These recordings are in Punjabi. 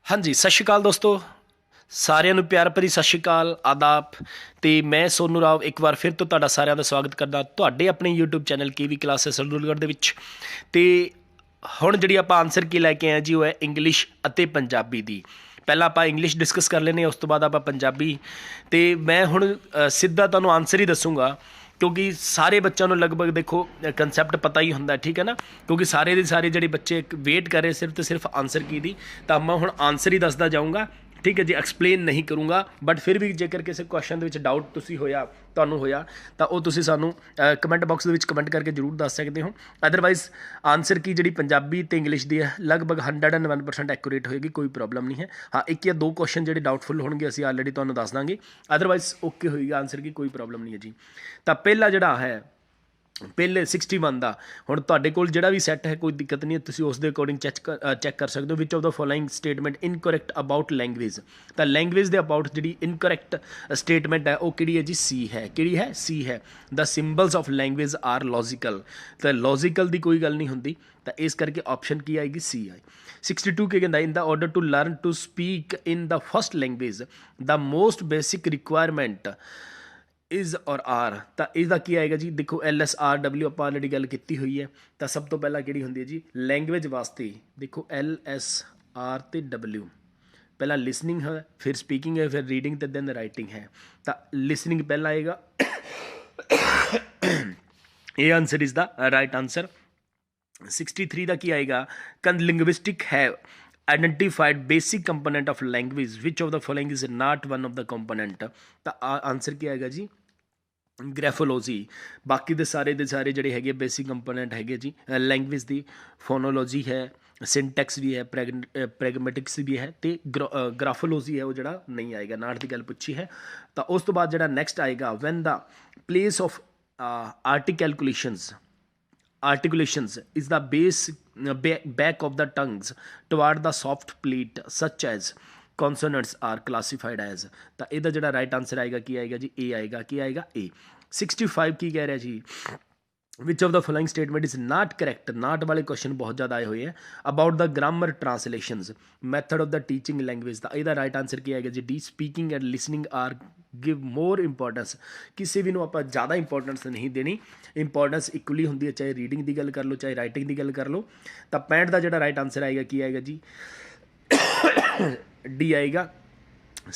हाँ जी, सत श्री अकाल दोस्तों। ਸਾਰਿਆਂ ਨੂੰ ਪਿਆਰ ਭਰੀ ਸਤਿ ਸ਼੍ਰੀ ਅਕਾਲ, ਆਦਾਬ। ਤੇ ਮੈਂ ਸੋਨੂ ਰਾਵ ਇੱਕ ਵਾਰ ਫਿਰ ਤੋਂ ਤੁਹਾਡਾ ਸਾਰਿਆਂ ਦਾ ਸਵਾਗਤ ਕਰਦਾ ਤੁਹਾਡੇ ਆਪਣੇ YouTube channel KV classes Sardulgarh ਦੇ ਵਿੱਚ। ਤੇ ਹੁਣ ਜਿਹੜੀ ਆਪਾਂ ਆਨਸਰ ਕੀ ਲੈ ਕੇ ਆਏ ਜੀ, ਉਹ ਹੈ ਇੰਗਲਿਸ਼ ਅਤੇ ਪੰਜਾਬੀ ਦੀ। ਪਹਿਲਾਂ ਆਪਾਂ ਇੰਗਲਿਸ਼ ਡਿਸਕਸ ਕਰ ਲੈਂਦੇ ਹਾਂ, ਉਸ ਤੋਂ ਬਾਅਦ ਆਪਾਂ ਪੰਜਾਬੀ। ਤੇ ਮੈਂ ਹੁਣ ਸਿੱਧਾ ਤੁਹਾਨੂੰ ਆਨਸਰ ਹੀ ਦੱਸੂਗਾ, ਕਿਉਂਕਿ ਸਾਰੇ ਬੱਚਿਆਂ ਨੂੰ ਲਗਭਗ ਦੇਖੋ ਕੰਸੈਪਟ ਪਤਾ ਹੀ ਹੁੰਦਾ, ਠੀਕ ਹੈ ਨਾ। ਕਿਉਂਕਿ ਸਾਰੇ ਦੇ ਸਾਰੇ ਜਿਹੜੇ ਬੱਚੇ ਵੇਟ ਕਰ ਰਹੇ ਸਿਰਫ ਤੇ ਸਿਰਫ ਆਨਸਰ ਕੀ ਦੀ, ਤਾਂ ਮੈਂ ਹੁਣ ਆਨਸਰ ਹੀ ਦੱਸਦਾ ਜਾਊਂਗਾ, ठीक है जी। एक्सप्लेन नहीं करूँगा, बट फिर भी जेकर किसी क्वेश्चन के डाउट ਤੁਹਾਨੂੰ ਹੋਇਆ ਤਾਂ ਉਹ ਤੁਸੀਂ ਸਾਨੂੰ ਕਮੈਂਟ ਬਾਕਸ ਦੇ ਵਿੱਚ ਕਮੈਂਟ ਕਰਕੇ ਜ਼ਰੂਰ ਦੱਸ ਸਕਦੇ ਹੋ। ਅਦਰਵਾਈਜ਼ ਆਨਸਰ ਕੀ ਜਿਹੜੀ ਪੰਜਾਬੀ ਅਤੇ ਇੰਗਲਿਸ਼ ਦੀ ਹੈ ਲਗਭਗ 101% ਐਕੂਰੇਟ ਹੋਏਗੀ, ਕੋਈ ਪ੍ਰੋਬਲਮ ਨਹੀਂ ਹੈ। ਹਾਂ, ਇੱਕ ਜਾਂ ਦੋ ਕੁਐਸਚਨ ਜਿਹੜੇ ਡਾਊਟਫੁਲ ਹੋਣਗੇ ਅਸੀਂ ਆਲਰੇਡੀ ਤੁਹਾਨੂੰ ਦੱਸ ਦਾਂਗੇ, ਅਦਰਵਾਈਜ਼ ਓਕੇ ਹੋਏਗੀ ਆਨਸਰ ਕੀ, ਕੋਈ ਪ੍ਰੋਬਲਮ ਨਹੀਂ ਹੈ ਜੀ। ਤਾਂ ਪਹਿਲਾ ਜਿਹੜਾ ਹੈ ਪਹਿਲੇ 61 ਦਾ, ਹੁਣ ਤੁਹਾਡੇ ਕੋਲ ਜਿਹੜਾ ਵੀ ਸੈੱਟ ਹੈ ਕੋਈ ਦਿੱਕਤ ਨਹੀਂ ਹੈ, ਤੁਸੀਂ ਉਸ ਦੇ ਅਕੋਰਡਿੰਗ ਚੈੱਕ ਕਰ ਸਕਦੇ ਹੋ। ਵਿਚ of the following statement incorrect about language. ਤਾਂ ਲੈਂਗੁਏਜ ਦੇ ਅਬਾਊਟ ਜਿਹੜੀ ਇਨਕਰੈਕਟ ਸਟੇਟਮੈਂਟ ਹੈ ਉਹ ਕਿਹੜੀ ਹੈ ਜੀ? ਸੀ ਹੈ। ਕਿਹੜੀ ਹੈ? ਸੀ ਹੈ। The symbols of language are logical. ਤਾਂ ਲੌਜੀਕਲ ਦੀ ਕੋਈ ਗੱਲ ਨਹੀਂ ਹੁੰਦੀ, ਤਾਂ ਇਸ ਕਰਕੇ ਆਪਸ਼ਨ ਕੀ ਆਏਗੀ? ਸੀ ਆਈ। 62 ਕੀ ਕਹਿੰਦਾ? In the order to learn to speak in the first language the most basic requirement is or are. ਤਾਂ ਇਹਦਾ ਕੀ ਆਏਗਾ ਜੀ? ਦੇਖੋ LSRW ਆਪਾਂ ਆਲਰੇਡੀ ਗੱਲ ਕੀਤੀ ਹੋਈ ਹੈ। ਤਾਂ ਸਭ ਤੋਂ ਪਹਿਲਾਂ ਕਿਹੜੀ ਹੁੰਦੀ ਹੈ ਜੀ ਲੈਂਗੁਏਜ ਵਾਸਤੇ? ਦੇਖੋ LSR ਅਤੇ W। ਪਹਿਲਾਂ ਲਿਸਨਿੰਗ ਹੈ, ਫਿਰ ਸਪੀਕਿੰਗ ਹੈ, ਫਿਰ ਰੀਡਿੰਗ ਅਤੇ ਦੈਨ ਰਾਈਟਿੰਗ ਹੈ। ਤਾਂ ਲਿਸਨਿੰਗ ਪਹਿਲਾਂ ਆਏਗਾ। ਇਹ answer is the right answer. 63 ਦਾ ਕੀ ਆਏਗਾ? ਲਿੰਗੁਇਸਟਿਕ ਹੈ identified basic component of language which of the following is not one of the component. ਤਾਂ ਆਨਸਰ ਕੀ ਆਏਗਾ ਜੀ? ਗ੍ਰੈਫੋਲੋਜੀ। ਬਾਕੀ ਦੇ ਸਾਰੇ ਜਿਹੜੇ ਹੈਗੇ ਬੇਸਿਕ ਕੰਪੋਨੈਂਟ ਹੈਗੇ ਜੀ ਲੈਂਗੁਏਜ ਦੀ। ਫੋਨੋਲੋਜੀ ਹੈ, ਸਿੰਟੈਕਸ ਵੀ ਹੈ, ਪ੍ਰੈਗਮੈਟਿਕਸ ਵੀ ਹੈ, ਅਤੇ ਗ੍ਰਾਫੋਲੋਜੀ ਹੈ ਉਹ ਜਿਹੜਾ ਨਹੀਂ ਆਏਗਾ, ਨਾਟ ਦੀ ਗੱਲ ਪੁੱਛੀ ਹੈ। ਤਾਂ ਉਸ ਤੋਂ ਬਾਅਦ ਜਿਹੜਾ ਨੈਕਸਟ ਆਏਗਾ, when the place of articulations is the back of the tongues toward the soft plate such as consonants are classified as। ਤਾਂ ਇਹਦਾ ਜਿਹੜਾ ਰਾਈਟ ਆਨਸਰ ਆਏਗਾ ਕੀ ਆਏਗਾ ਜੀ? ਏ ਆਏਗਾ। ਕੀ ਆਏਗਾ? ਏ। 65 ਕੀ ਕਹਿ ਰਿਹਾ ਜੀ? Which of the following statement is not correct. Not ਵਾਲੇ ਕੁਐਸਚਨ ਬਹੁਤ ਜ਼ਿਆਦਾ ਆਏ ਹੋਏ ਹੈ। About the grammar translations method of the teaching language. ਦਾ ਇਹਦਾ ਰਾਈਟ ਆਨਸਰ ਕੀ ਆਏਗਾ ਜੀ? D. Speaking and listening are give more importance. ਕਿਸੇ ਵੀ ਨੂੰ ਆਪਾਂ ਜ਼ਿਆਦਾ ਇੰਪੋਰਟੈਂਸ ਨਹੀਂ ਦੇਣੀ, ਇੰਪੋਰਟੈਂਸ ਇਕੁਅਲੀ ਹੁੰਦੀ ਹੈ, ਚਾਹੇ ਰੀਡਿੰਗ ਦੀ ਗੱਲ ਕਰ ਲਓ ਚਾਹੇ ਰਾਈਟਿੰਗ ਦੀ ਗੱਲ ਕਰ ਲਓ। ਤਾਂ 65 ਦਾ ਜਿਹੜਾ ਰਾਈਟ ਆਨਸਰ ਆਏਗਾ ਕੀ ਆਏਗਾ ਜੀ? ਡੀ ਆਏਗਾ।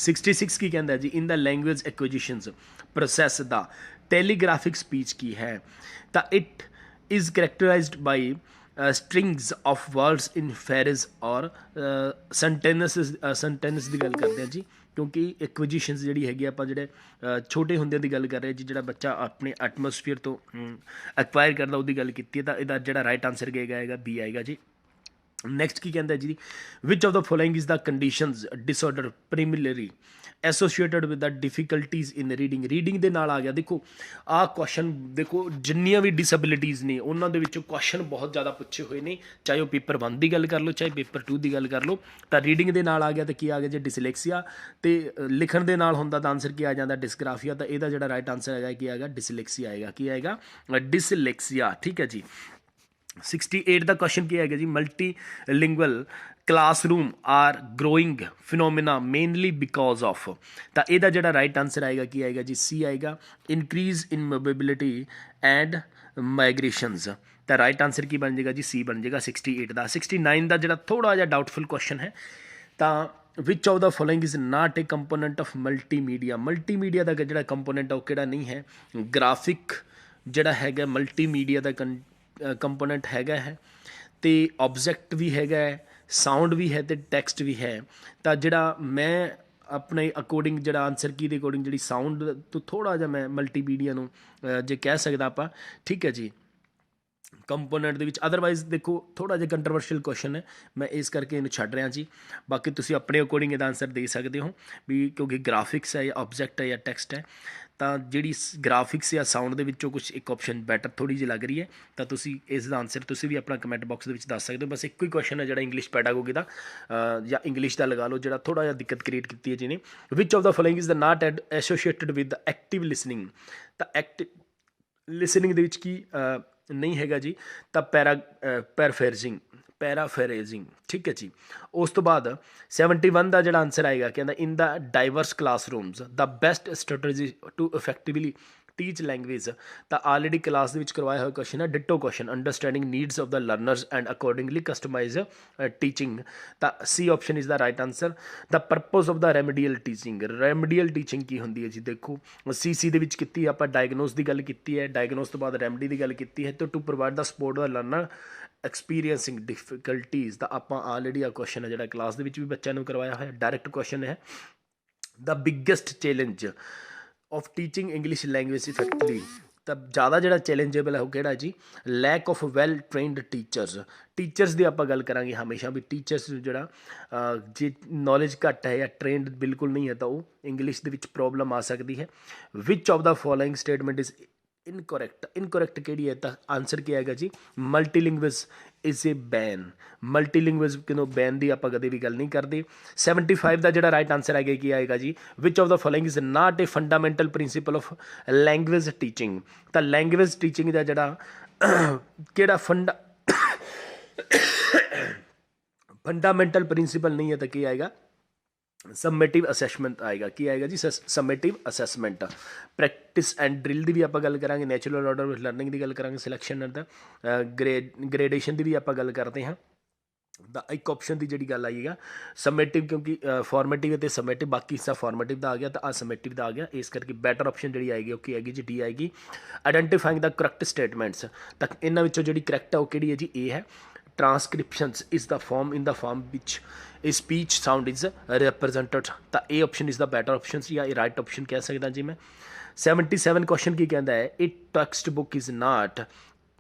66 ਕੀ ਕਹਿੰਦਾ ਜੀ? In the language acquisitions process the telegraphic speech ਕੀ ਹੈ? ਤਾਂ it is characterized by strings of words in phrases or sentence ਦੀ ਗੱਲ ਕਰਦੇ ਹਾਂ ਜੀ। ਕਿਉਂਕਿ ਐਕੁਇਜੀਸ਼ਨਸ ਜਿਹੜੀ ਹੈਗੀ ਆਪਾਂ ਜਿਹੜੇ ਛੋਟੇ ਹੁੰਦਿਆਂ ਦੀ ਗੱਲ ਕਰ ਰਹੇ ਜੀ, ਜਿਹੜਾ ਬੱਚਾ ਆਪਣੇ ਐਟਮੋਸਫੀਅਰ ਤੋਂ ਐਕਵਾਇਰ ਕਰਦਾ ਉਹਦੀ ਗੱਲ ਕੀਤੀ ਹੈ। ਤਾਂ ਇਹਦਾ ਜਿਹੜਾ ਰਾਈਟ ਆਨਸਰ ਕੀ ਆਏਗਾ? ਬੀ ਆਏਗਾ ਜੀ। ਨੈਕਸਟ ਕੀ ਕਹਿੰਦਾ ਜੀ? Which of the following is the conditions disorder primarily associated with the difficulties in reading. Reading ਦੇ ਨਾਲ ਆ ਗਿਆ। ਦੇਖੋ ਆਹ ਕੁਐਸਚਨ, ਦੇਖੋ ਜਿੰਨੀਆਂ ਵੀ ਡਿਸੈਬਿਲਿਟੀਜ਼ ਨੇ ਉਹਨਾਂ ਦੇ ਵਿੱਚੋਂ ਕੁਐਸਚਨ ਬਹੁਤ ਜ਼ਿਆਦਾ ਪੁੱਛੇ ਹੋਏ ਨੇ, ਚਾਹੇ ਉਹ ਪੇਪਰ 1 ਦੀ ਗੱਲ ਕਰ ਲਓ ਚਾਹੇ ਪੇਪਰ 2 ਦੀ ਗੱਲ ਕਰ ਲਓ। ਤਾਂ ਰੀਡਿੰਗ ਦੇ ਨਾਲ ਆ ਗਿਆ ਤਾਂ ਕੀ ਆ ਗਿਆ ਜੀ? ਡਿਸਲੈਕਸੀਆ। ਅਤੇ ਲਿਖਣ ਦੇ ਨਾਲ ਹੁੰਦਾ ਤਾਂ ਆਨਸਰ ਕੀ ਆ ਜਾਂਦਾ? ਡਿਸਗ੍ਰਾਫੀਆ। ਤਾਂ ਇਹਦਾ ਜਿਹੜਾ ਰਾਈਟ ਆਨਸਰ ਹੈਗਾ ਕੀ ਆਏਗਾ? ਡਿਸਲੈਕਸੀਆ ਆਏਗਾ। ਕੀ ਆਏਗਾ? ਡਿਸਲੈਕਸੀਆ। ਠੀਕ ਹੈ ਜੀ। 68 ਦਾ ਕੁਐਸਚਨ ਕੀ ਹੈਗਾ ਜੀ? Multilingual classroom are growing phenomena mainly because of. ਤਾਂ ਇਹਦਾ ਜਿਹੜਾ ਰਾਈਟ ਆਨਸਰ ਆਏਗਾ ਕੀ ਆਏਗਾ ਜੀ? ਸੀ ਆਏਗਾ। Increase in mobility and migrations. ਤਾਂ ਰਾਈਟ ਆਨਸਰ ਕੀ ਬਣ ਜਾਏਗਾ ਜੀ? ਸੀ ਬਣ ਜਾਏਗਾ 68 ਦਾ। 69 ਦਾ ਜਿਹੜਾ ਥੋੜ੍ਹਾ ਜਿਹਾ ਡਾਊਟਫੁਲ ਕੁਐਸਚਨ ਹੈ, ਤਾਂ which of the following is not a component of multimedia. Multimedia ਦਾ ਜਿਹੜਾ ਕੰਪੋਨੈਂਟ ਆ ਉਹ ਕਿਹੜਾ ਨਹੀਂ ਹੈ? ਗ੍ਰਾਫਿਕ ਜਿਹੜਾ ਹੈਗਾ ਮਲਟੀਮੀਡੀਆ ਦਾ ਕੰਪੋਨੈਂਟ ਹੈਗਾ ਹੈ, ਅਤੇ ਆਬਜੈਕਟ ਵੀ ਹੈਗਾ ਹੈ, ਸਾਊਂਡ ਵੀ ਹੈ ਅਤੇ ਟੈਕਸਟ ਵੀ ਹੈ। ਤਾਂ ਜਿਹੜਾ ਮੈਂ ਆਪਣੇ ਅਕੋਰਡਿੰਗ ਜਿਹੜਾ ਆਨਸਰ ਕੀ ਦੇ ਅਕੋਰਡਿੰਗ ਜਿਹੜੀ ਸਾਊਂਡ ਤੋਂ ਥੋੜ੍ਹਾ ਜਿਹਾ ਮੈਂ ਮਲਟੀਮੀਡੀਆ ਨੂੰ ਜੇ ਕਹਿ ਸਕਦਾ ਆਪਾਂ, ਠੀਕ ਹੈ ਜੀ, ਕੰਪੋਨੈਂਟ ਦੇ ਵਿੱਚ। ਅਦਰਵਾਈਜ਼ ਦੇਖੋ ਥੋੜ੍ਹਾ ਜਿਹਾ ਕੰਟਰਵਰਸ਼ੀਅਲ ਕੁਐਸਚਨ ਹੈ, ਮੈਂ ਇਸ ਕਰਕੇ ਇਹਨੂੰ ਛੱਡ ਰਿਹਾ ਜੀ। ਬਾਕੀ ਤੁਸੀਂ ਆਪਣੇ ਅਕੋਰਡਿੰਗ ਇਹਦਾ ਆਨਸਰ ਦੇ ਸਕਦੇ ਹੋ ਵੀ, ਕਿਉਂਕਿ ਗ੍ਰਾਫਿਕਸ ਹੈ ਜਾਂ ਆਬਜੈਕਟ ਹੈ ਜਾਂ ਟੈਕਸਟ ਹੈ। ਤਾਂ ਜਿਹੜੀ ਗ੍ਰਾਫਿਕਸ ਜਾਂ ਸਾਊਂਡ ਦੇ ਵਿੱਚੋਂ ਕੁਛ ਇੱਕ ਆਪਸ਼ਨ ਬੈਟਰ ਥੋੜ੍ਹੀ ਜਿਹੀ ਲੱਗ ਰਹੀ ਹੈ। ਤਾਂ ਤੁਸੀਂ ਇਸ ਦਾ ਆਨਸਰ ਤੁਸੀਂ ਵੀ ਆਪਣਾ ਕਮੈਂਟ ਬਾਕਸ ਦੇ ਵਿੱਚ ਦੱਸ ਸਕਦੇ ਹੋ। ਬਸ ਇੱਕੋ ਹੀ ਕੁਐਸਚਨ ਹੈ ਜਿਹੜਾ ਇੰਗਲਿਸ਼ ਪੈਡਾਗੋਗੀ ਦਾ ਜਾਂ ਇੰਗਲਿਸ਼ ਦਾ ਲਗਾ ਲਓ, ਜਿਹੜਾ ਥੋੜ੍ਹਾ ਜਿਹਾ ਦਿੱਕਤ ਕ੍ਰੀਏਟ ਕੀਤੀ ਹੈ ਜਿਹਨੇ। ਵਿਚ of the following is the not associated with active listening. ਤਾਂ ਲਿਸਨਿੰਗ ਦੇ ਵਿੱਚ ਕੀ ਨਹੀਂ ਹੈਗਾ ਜੀ? ਤਾਂ ਪੈਰਾਫਰੇਜ਼ਿੰਗ। ਪੈਰਾਫਰੇਜ਼ਿੰਗ, ਠੀਕ ਹੈ ਜੀ। ਉਸ ਤੋਂ ਬਾਅਦ 71 ਦਾ ਜਿਹੜਾ ਆਨਸਰ ਆਏਗਾ, ਕਹਿੰਦਾ in the diverse classrooms the best strategy to effectively teach language. ਤਾਂ ਆਲਰੇਡੀ ਕਲਾਸ ਦੇ ਵਿੱਚ ਕਰਵਾਇਆ ਹੋਇਆ ਕੁਐਸਚਨ ਹੈ, ditto question, understanding needs of the learners and accordingly customize teaching. ਤਾਂ C option is the right answer. The purpose of the remedial teaching, remedial teaching ਕੀ ਹੁੰਦੀ ਹੈ ਜੀ? ਦੇਖੋ ਸੀ ਦੀ ਵਿੱਚ ਕੀਤੀ ਆਪਾਂ ਡਾਇਗਨੋਸ ਦੀ ਗੱਲ ਕੀਤੀ ਹੈ, ਡਾਇਗਨੋਸ ਤੋਂ ਬਾਅਦ ਰੈਮਡੀ ਦੀ ਗੱਲ ਕੀਤੀ ਹੈ, ਤੇ to provide the support the learner experiencing difficulties. ਤਾਂ ਆਪਾਂ ਆਲਰੇਡੀ ਆ ਕੁਐਸਚਨ ਹੈ ਜਿਹੜਾ ਕਲਾਸ ਦੇ ਵਿੱਚ ਵੀ ਬੱਚਿਆਂ ਨੂੰ ਕਰਵਾਇਆ ਹੋਇਆ, ਡਾਇਰੈਕਟ ਕੁਐਸਚਨ ਹੈ। The biggest challenge of teaching English language effectively. ਤਾਂ ਜ਼ਿਆਦਾ ਜਿਹੜਾ ਚੈਲੰਜੇਬਲ ਹੈ ਉਹ ਕਿਹੜਾ ਜੀ? Lack of well trained teachers. Teachers ਦੀ ਆਪਾਂ ਗੱਲ ਕਰਾਂਗੇ ਹਮੇਸ਼ਾ ਵੀ ਟੀਚਰਸ ਜਿਹੜਾ ਜੇ ਨੌਲੇਜ ਘੱਟ ਹੈ ਜਾਂ ਟ੍ਰੇਨਡ ਬਿਲਕੁਲ ਨਹੀਂ ਹੈ ਤਾਂ ਉਹ ਇੰਗਲਿਸ਼ ਦੇ ਵਿੱਚ ਪ੍ਰੋਬਲਮ ਆ ਸਕਦੀ ਹੈ। Which of the following statement is incorrect. Incorrect ਕਿਹੜੀ ਹੈ? ਤਾਂ ਆਨਸਰ ਕੀ ਆਏਗਾ ਜੀ? Multilingualism is a bane. Multilingualism ਕਿਨੋਂ ਬੈਨ ਦੀ ਆਪਾਂ ਕਦੇ ਵੀ ਗੱਲ ਨਹੀਂ ਕਰਦੇ। 75 ਦਾ ਜਿਹੜਾ ਰਾਈਟ ਆਨਸਰ ਹੈਗਾ ਕੀ ਆਏਗਾ ਜੀ? Which of the following is not A fundamental principal of language teaching. ਤਾਂ ਲੈਂਗੁਏਜ ਟੀਚਿੰਗ ਦਾ ਜਿਹੜਾ ਕਿਹੜਾ ਫੰਡਾਮੈਂਟਲ ਪ੍ਰਿੰਸੀਪਲ ਨਹੀਂ ਹੈ ਤਾਂ ਕੀ ਆਏਗਾ? ਸਮੇਟਿਵ ਅਸੈਸਮੈਂਟ ਆਏਗਾ। ਕੀ ਆਏਗਾ ਜੀ? ਸਮੇਟਿਵ ਅਸੈਸਮੈਂਟ। ਪ੍ਰੈਕਟਿਸ ਐਂਡ ਡਰਿਲ ਦੀ ਵੀ ਆਪਾਂ ਗੱਲ ਕਰਾਂਗੇ, ਨੈਚੁਰਲ ਆਰਡਰ ਵਿੱਚ ਲਰਨਿੰਗ ਦੀ ਗੱਲ ਕਰਾਂਗੇ, ਸਿਲੈਕਸ਼ਨ ਐਂਡ ਗ੍ਰੇਡੇਸ਼ਨ ਦੀ ਵੀ ਆਪਾਂ ਗੱਲ ਕਰਦੇ ਹਾਂ। ਤਾਂ ਇੱਕ ਆਪਸ਼ਨ ਦੀ ਜਿਹੜੀ ਗੱਲ ਆਈਏਗਾ ਸਮੇਟਿਵ, ਕਿਉਂਕਿ ਫਾਰਮੇਟਿਵ ਅਤੇ ਸਮੇਟਿਵ, ਬਾਕੀ ਹਿੱਸਾ ਫਾਰਮੇਟਿਵ ਦਾ ਆ ਗਿਆ ਤਾਂ ਆ ਸਮੇਟਿਵ ਦਾ ਆ ਗਿਆ, ਇਸ ਕਰਕੇ ਬੈਟਰ ਆਪਸ਼ਨ ਜਿਹੜੀ ਆਏਗੀ ਉਹ ਕੀ ਆਏਗੀ ਜੀ? ਡੀ ਆਏਗੀ। ਆਈਡੈਂਟੀਫਾਈਂਗ ਦਾ ਕਰੈਕਟ ਸਟੇਟਮੈਂਟਸ। ਤਾਂ ਇਹਨਾਂ ਵਿੱਚੋਂ ਜਿਹੜੀ ਕਰੈਕਟ ਹੈ ਉਹ ਕਿਹੜੀ ਹੈ ਜੀ? ਇਹ ਹੈ। Transcriptions is the form in the form ਵਿਚ ਇਹ ਸਪੀਚ ਸਾਊਂਡ ਇਜ਼ ਰਿਪਰੈਜ਼ੈਂਟਡ। ਤਾਂ ਇਹ option is the better option ਜਾਂ ਇਹ ਰਾਈਟ ਆਪਸ਼ਨ ਕਹਿ ਸਕਦਾ ਜੀ ਮੈਂ। 77 ਕੁਐਸਚਨ ਕੀ ਕਹਿੰਦਾ ਹੈ? ਇਹ textbook is not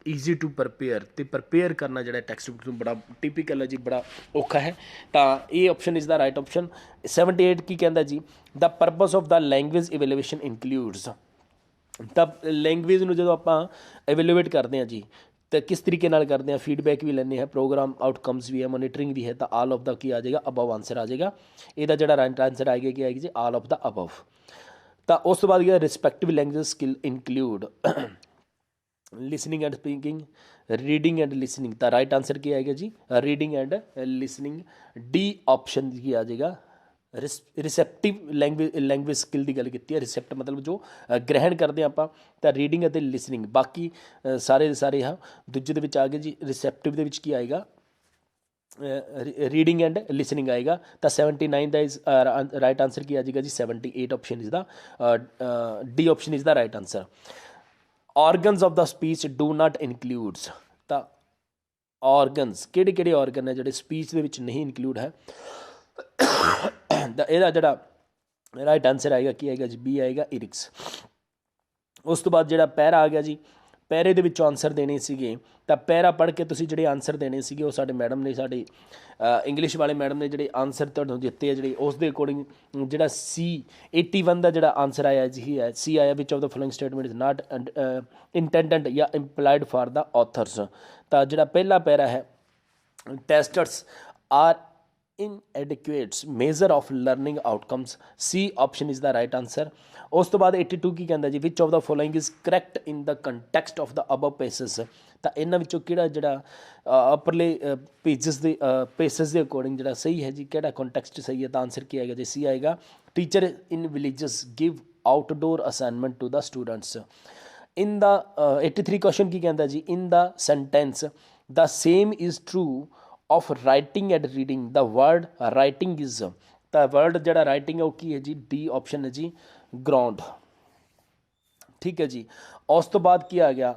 easy to prepare. ਅਤੇ ਪ੍ਰਪੇਅਰ ਕਰਨਾ ਜਿਹੜਾ ਟੈਕਸਟ ਬੁੱਕ ਨੂੰ ਬੜਾ ਟਿਪੀਕਲ ਹੈ ਜੀ, ਬੜਾ ਔਖਾ ਹੈ। ਤਾਂ ਇਹ option is the right option. 78 ਕੀ ਕਹਿੰਦਾ ਜੀ? The purpose of the language evaluation includes. ਤਾਂ ਲੈਂਗੁਏਜ ਨੂੰ ਜਦੋਂ ਆਪਾਂ ਐਵੇਲੂਏਟ ਕਰਦੇ ਹਾਂ ਜੀ ਤਾਂ ਕਿਸ ਤਰੀਕੇ ਨਾਲ ਕਰਦੇ ਹਾਂ? ਫੀਡਬੈਕ ਵੀ ਲੈਂਦੇ ਹਾਂ, ਪ੍ਰੋਗਰਾਮ ਆਊਟਕਮਸ ਵੀ ਹੈ, ਮੋਨੀਟਰਿੰਗ ਵੀ ਹੈ। ਤਾਂ ਆਲ ਆਫ ਦਾ ਕੀ ਆ ਜਾਏਗਾ? ਅਬਵ ਆਨਸਰ ਆ ਜਾਏਗਾ। ਇਹਦਾ ਜਿਹੜਾ ਰਾਈਟ ਆਨਸਰ ਆਏਗਾ ਕੀ ਆਏਗੀ ਜੀ? All of the above. ਤਾਂ ਉਸ ਤੋਂ ਬਾਅਦ respective language skill include listening and speaking, reading and listening. ਤਾਂ ਰਾਈਟ ਆਨਸਰ ਕੀ ਆਏਗਾ ਜੀ? Reading and listening. D option ਕੀ ਆ ਜਾਏਗਾ? ਰਿਸੈਪਟਿਵ ਲੈਂਗੁਏਜ ਸਕਿੱਲ ਦੀ ਗੱਲ ਕੀਤੀ ਹੈ। ਰਿਸੈਪਟ ਮਤਲਬ ਜੋ ਗ੍ਰਹਿਣ ਕਰਦੇ ਆਪਾਂ, ਤਾਂ ਰੀਡਿੰਗ ਅਤੇ ਲਿਸਨਿੰਗ। ਬਾਕੀ ਸਾਰੇ ਦੇ ਸਾਰੇ ਆ ਦੂਜੇ ਦੇ ਵਿੱਚ ਆ ਗਏ ਜੀ। ਰਿਸੈਪਟਿਵ ਦੇ ਵਿੱਚ ਕੀ ਆਏਗਾ? ਰੀਡਿੰਗ ਐਂਡ ਲਿਸਨਿੰਗ ਆਏਗਾ। ਤਾਂ 79 ਦਾ ਇਜ਼ ਰਾਈਟ ਆਨਸਰ ਕੀ ਆ ਜਾਏਗਾ ਜੀ? 78 option is the D option is the right answer. Organs of the speech do not includes. ਤਾਂ ਔਰਗਨਸ ਕਿਹੜੇ ਕਿਹੜੇ ਔਰਗਨ ਹੈ ਜਿਹੜੇ ਸਪੀਚ ਦੇ ਵਿੱਚ ਨਹੀਂ ਇਨਕਲੂਡ ਹੈ? ਤਾਂ ਇਹਦਾ ਜਿਹੜਾ ਰਾਈਟ ਆਨਸਰ ਆਏਗਾ ਕੀ ਆਏਗਾ ਜੀ? ਬੀ ਆਏਗਾ, ਇਰਿਕਸ। ਉਸ ਤੋਂ ਬਾਅਦ ਜਿਹੜਾ ਪੈਰਾ ਆ ਗਿਆ ਜੀ, ਪੈਰੇ ਦੇ ਵਿੱਚੋਂ ਆਨਸਰ ਦੇਣੇ ਸੀਗੇ। ਤਾਂ ਪੈਰਾ ਪੜ੍ਹ ਕੇ ਤੁਸੀਂ ਜਿਹੜੇ ਆਨਸਰ ਦੇਣੇ ਸੀਗੇ ਉਹ ਸਾਡੇ ਮੈਡਮ ਨੇ, ਸਾਡੇ ਇੰਗਲਿਸ਼ ਵਾਲੇ ਮੈਡਮ ਨੇ ਜਿਹੜੇ ਆਨਸਰ ਤੁਹਾਨੂੰ ਦਿੱਤੇ ਆ ਜਿਹੜੇ ਉਸ ਦੇ ਅਕੋਰਡਿੰਗ ਜਿਹੜਾ ਸੀ 81 ਦਾ ਜਿਹੜਾ ਆਨਸਰ ਆਇਆ ਜੀ ਹੈ ਸੀ ਆਇਆ। Which of the following statement is not intended ਜਾਂ ਇੰਪਲਾਈਡ ਫਾਰ ਦਾ ਆਥਰਸ। ਤਾਂ ਜਿਹੜਾ ਪਹਿਲਾ ਪੈਰਾ ਹੈ, ਟੈਸਟਰਸ R inadequate measure of learning outcomes, C option is the right answer। ਉਸ ਤੋਂ ਬਾਅਦ 82 ਕੀ ਕਹਿੰਦਾ ਜੀ? Which of the following is correct in the context of the above passages. ਤਾਂ ਇਹਨਾਂ ਵਿੱਚੋਂ ਕਿਹੜਾ ਜਿਹੜਾ ਅਪਰਲੇ ਪੇਸਿਸ ਦੇ ਅਕੋਰਡਿੰਗ ਜਿਹੜਾ ਸਹੀ ਹੈ ਜੀ? ਕਿਹੜਾ ਕੰਟੈਕਸਟ ਸਹੀ ਹੈ? ਤਾਂ ਆਨਸਰ ਕੀ ਆਏਗਾ ਜੀ? ਸੀ ਆਏਗਾ। Teacher in villages give outdoor assignment to the students. In the 83 question ਕੀ ਕਹਿੰਦਾ ਜੀ? In the sentence the same is true of writing and reading, the word writing is. ਤਾਂ ਵਰਡ ਜਿਹੜਾ ਰਾਈਟਿੰਗ ਹੈ ਉਹ ਕੀ ਹੈ ਜੀ? ਡੀ ਆਪਸ਼ਨ ਹੈ ਜੀ, ਗਰਾਊਂਡ। ਠੀਕ ਹੈ ਜੀ। ਉਸ ਤੋਂ ਬਾਅਦ ਕੀ ਆ ਗਿਆ?